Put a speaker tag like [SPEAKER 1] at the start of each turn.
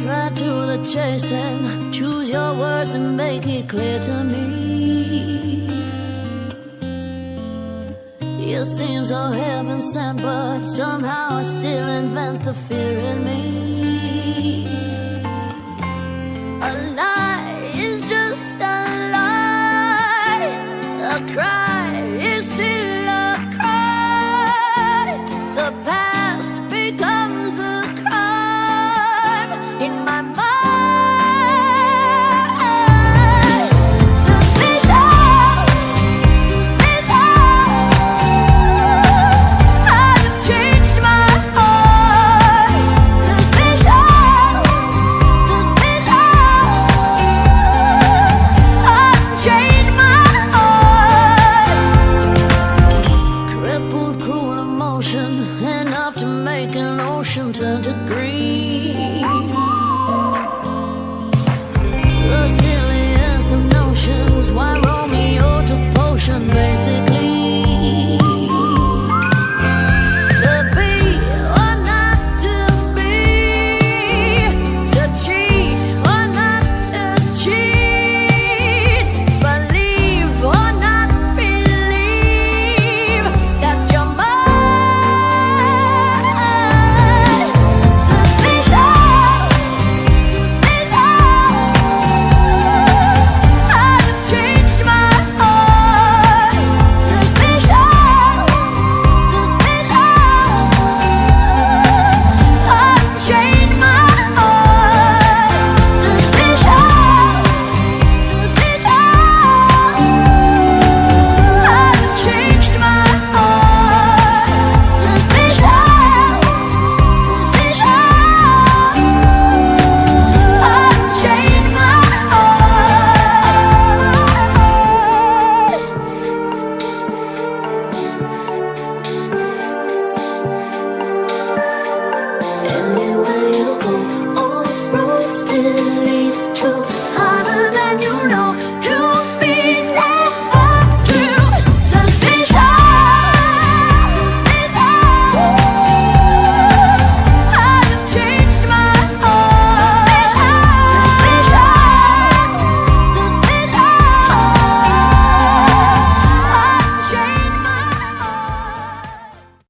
[SPEAKER 1] cut right to the chase and choose your words and make it clear to me. You seem so heaven sent, but somehow I still invent the fear in me.